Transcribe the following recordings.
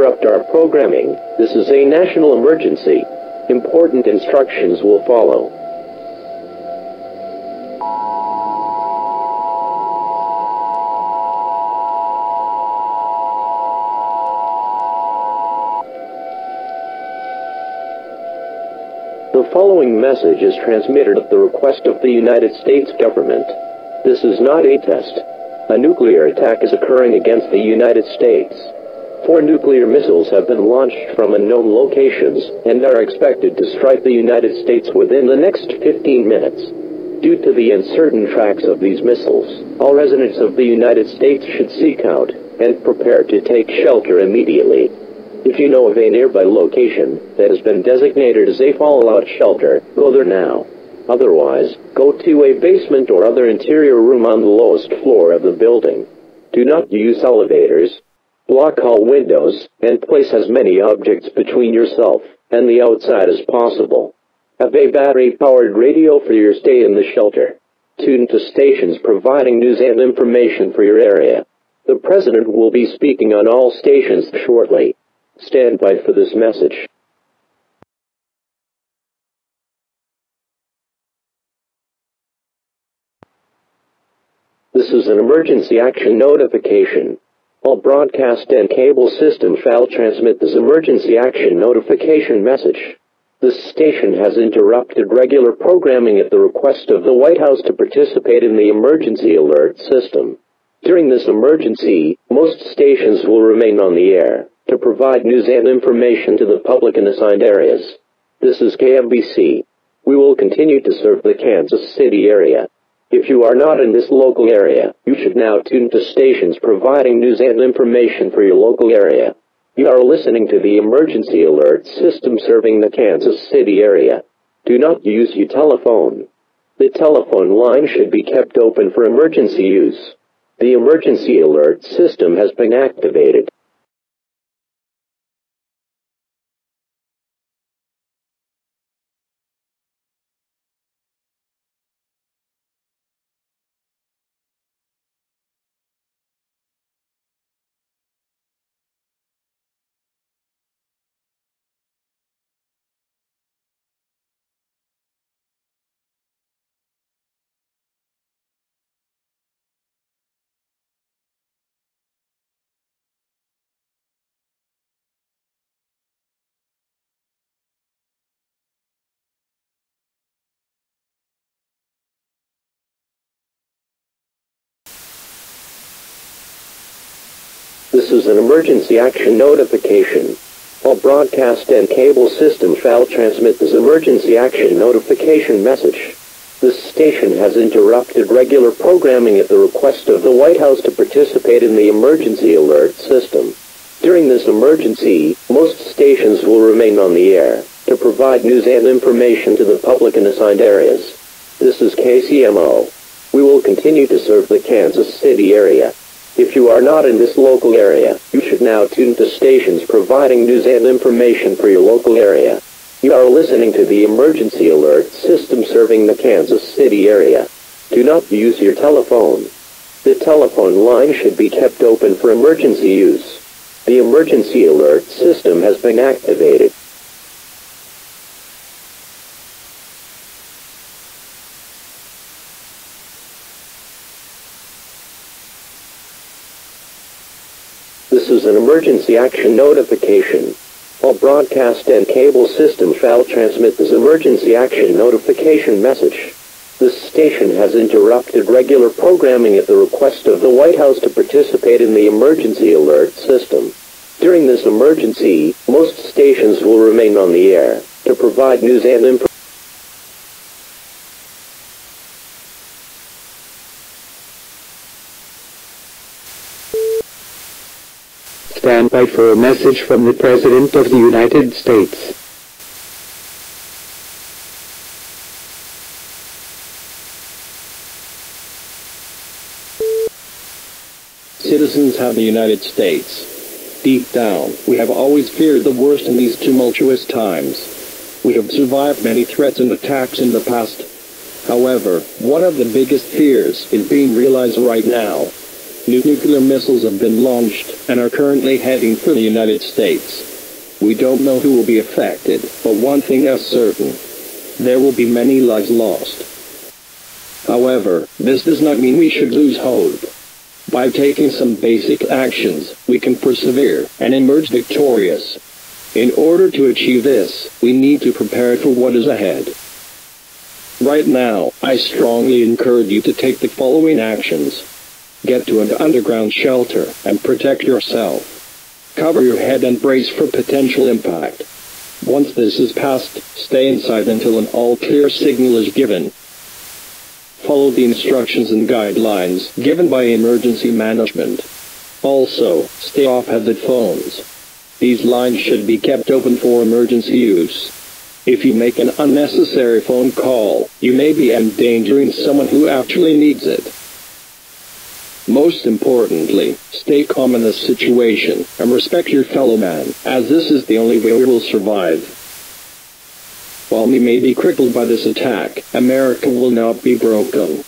interrupt our programming. This is a national emergency. Important instructions will follow. The following message is transmitted at the request of the United States government. This is not a test. A nuclear attack is occurring against the United States. 4 nuclear missiles have been launched from unknown locations and are expected to strike the United States within the next 15 minutes. Due to the uncertain tracks of these missiles, all residents of the United States should seek out and prepare to take shelter immediately. If you know of a nearby location that has been designated as a fallout shelter, go there now. Otherwise, go to a basement or other interior room on the lowest floor of the building. Do not use elevators. Block all windows, and place as many objects between yourself and the outside as possible. Have a battery-powered radio for your stay in the shelter. Tune to stations providing news and information for your area. The President will be speaking on all stations shortly. Stand by for this message. This is an emergency action notification. All broadcast and cable systems shall transmit this emergency action notification message. This station has interrupted regular programming at the request of the White House to participate in the emergency alert system. During this emergency, most stations will remain on the air to provide news and information to the public in assigned areas. This is KMBC. We will continue to serve the Kansas City area. If you are not in this local area, you should now tune to stations providing news and information for your local area. You are listening to the emergency alert system serving the Kansas City area. Do not use your telephone. The telephone line should be kept open for emergency use. The emergency alert system has been activated. This is an emergency action notification. All broadcast and cable systems shall transmit this emergency action notification message. This station has interrupted regular programming at the request of the White House to participate in the emergency alert system. During this emergency, most stations will remain on the air to provide news and information to the public in assigned areas. This is KCMO. We will continue to serve the Kansas City area. If you are not in this local area, you should now tune to stations providing news and information for your local area. You are listening to the emergency alert system serving the Kansas City area. Do not use your telephone. The telephone line should be kept open for emergency use. The emergency alert system has been activated. This is an emergency action notification. All broadcast and cable systems shall transmit this emergency action notification message. This station has interrupted regular programming at the request of the White House to participate in the emergency alert system. During this emergency, most stations will remain on the air to provide news and information. Stand by for a message from the President of the United States. Citizens of the United States, deep down, we have always feared the worst in these tumultuous times. We have survived many threats and attacks in the past. However, one of the biggest fears is being realized right now. New nuclear missiles have been launched and are currently heading for the United States. We don't know who will be affected, but one thing is certain. There will be many lives lost. However, this does not mean we should lose hope. By taking some basic actions, we can persevere and emerge victorious. In order to achieve this, we need to prepare for what is ahead. Right now, I strongly encourage you to take the following actions. Get to an underground shelter and protect yourself. Cover your head and brace for potential impact. Once this is passed, stay inside until an all-clear signal is given. Follow the instructions and guidelines given by emergency management. Also, stay off headed phones. These lines should be kept open for emergency use. If you make an unnecessary phone call, you may be endangering someone who actually needs it. Most importantly, stay calm in this situation and respect your fellow man, as this is the only way we will survive. While we may be crippled by this attack, America will not be broken.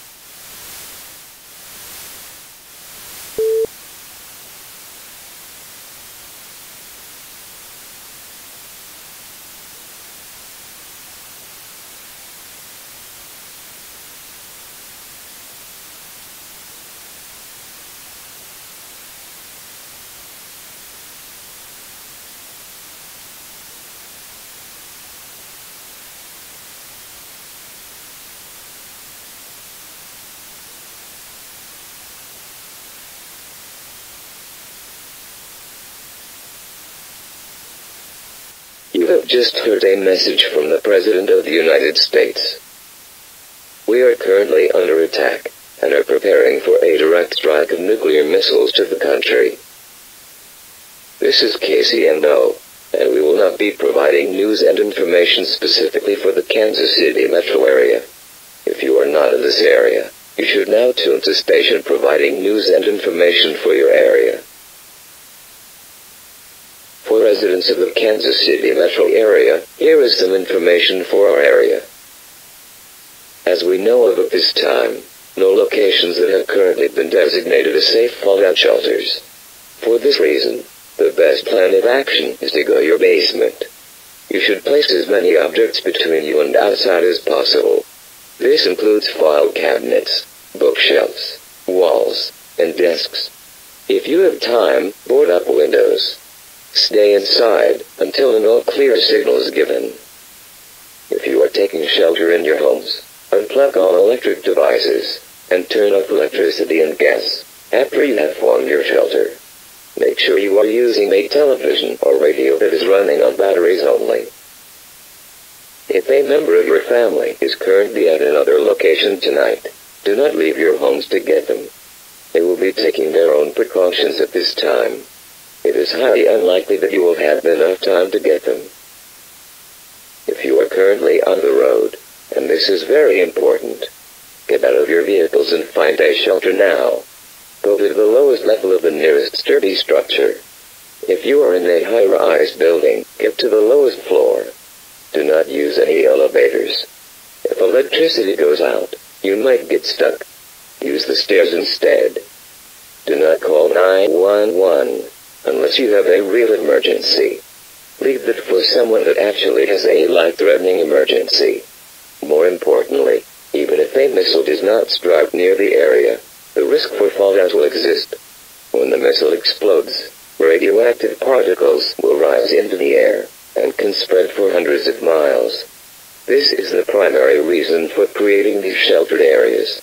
You have just heard a message from the President of the United States. We are currently under attack, and are preparing for a direct strike of nuclear missiles to the country. This is KCNO, and we will not be providing news and information specifically for the Kansas City metro area. If you are not in this area, you should now tune to station providing news and information for your area. For residents of the Kansas City metro area, here is some information for our area. As we know of at this time, no locations that have currently been designated as safe fallout shelters. For this reason, the best plan of action is to go to your basement. You should place as many objects between you and outside as possible. This includes file cabinets, bookshelves, walls, and desks. If you have time, board up windows. Stay inside until an all-clear signal is given. If you are taking shelter in your homes, unplug all electric devices, and turn off electricity and gas after you have formed your shelter. Make sure you are using a television or radio that is running on batteries only. If a member of your family is currently at another location tonight, do not leave your homes to get them. They will be taking their own precautions at this time. It is highly unlikely that you will have enough time to get them. If you are currently on the road, and this is very important, get out of your vehicles and find a shelter now. Go to the lowest level of the nearest sturdy structure. If you are in a high-rise building, get to the lowest floor. Do not use any elevators. If electricity goes out, you might get stuck. Use the stairs instead. Do not call 911. Unless you have a real emergency. Leave that for someone that actually has a life-threatening emergency. More importantly, even if a missile does not strike near the area, the risk for fallout will exist. When the missile explodes, radioactive particles will rise into the air, and can spread for hundreds of miles. This is the primary reason for creating these sheltered areas.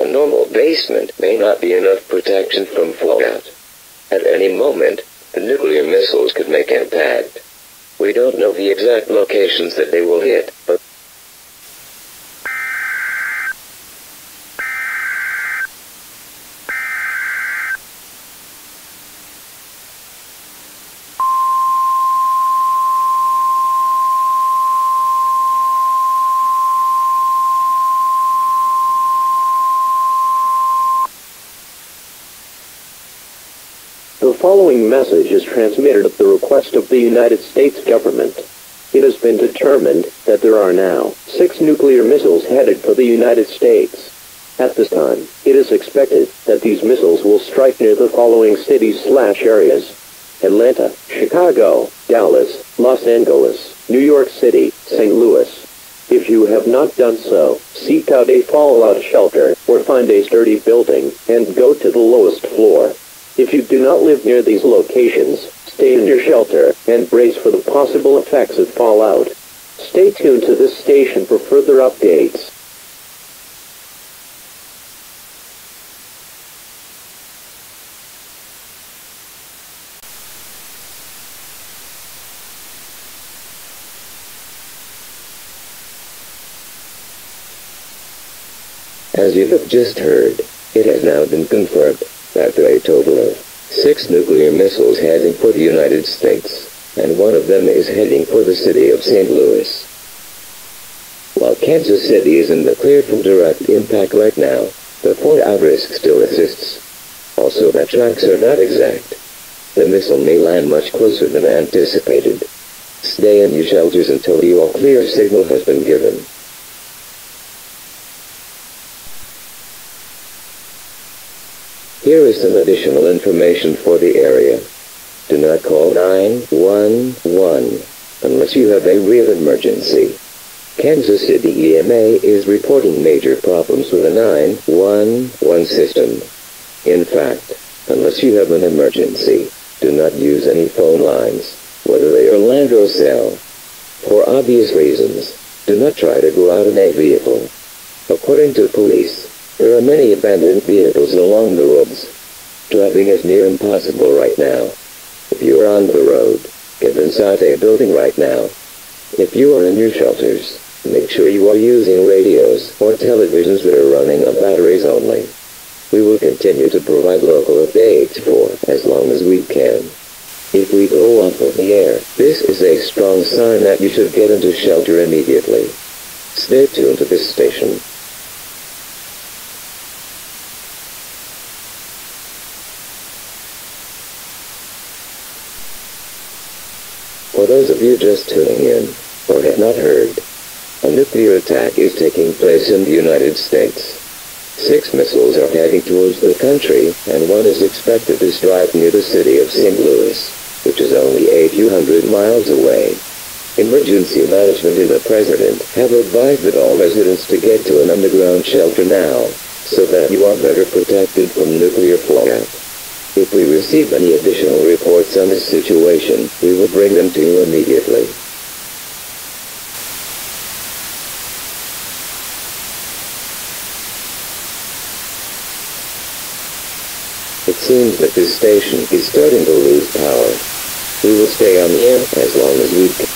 A normal basement may not be enough protection from fallout. At any moment, the nuclear missiles could make impact. We don't know the exact locations that they will hit, but The following message is transmitted at the request of the United States government. It has been determined that there are now 6 nuclear missiles headed for the United States. At this time, it is expected that these missiles will strike near the following cities/areas: Atlanta, Chicago, Dallas, Los Angeles, New York City, St. Louis. If you have not done so, seek out a fallout shelter, or find a sturdy building, and go to the lowest floor. If you do not live near these locations, stay in your shelter, and brace for the possible effects of fallout. Stay tuned to this station for further updates. As you have just heard, it has now been confirmed that there are a total of 6 nuclear missiles heading for the United States, and one of them is heading for the city of St. Louis. While Kansas City is in the clear from direct impact right now, the fallout risk still exists. Also, the tracks are not exact. The missile may land much closer than anticipated. Stay in your shelters until the all-clear signal has been given. Here is some additional information for the area. Do not call 911 unless you have a real emergency. Kansas City EMA is reporting major problems with the 911 system. In fact, unless you have an emergency, do not use any phone lines, whether they are land or cell. For obvious reasons, do not try to go out in a vehicle. According to police, there are many abandoned vehicles along the roads. Driving is near impossible right now. If you are on the road, get inside a building right now. If you are in your shelters, make sure you are using radios or televisions that are running on batteries only. We will continue to provide local updates for as long as we can. If we go off of the air, this is a strong sign that you should get into shelter immediately. Stay tuned to this station. For those of you just tuning in, or have not heard, a nuclear attack is taking place in the United States. 6 missiles are heading towards the country, and one is expected to strike near the city of St. Louis, which is only a few hundred miles away. Emergency management and the president have advised that all residents to get to an underground shelter now, so that you are better protected from nuclear fallout. If we receive any additional reports on this situation, we will bring them to you immediately. It seems that this station is starting to lose power. We will stay on the air as long as we can.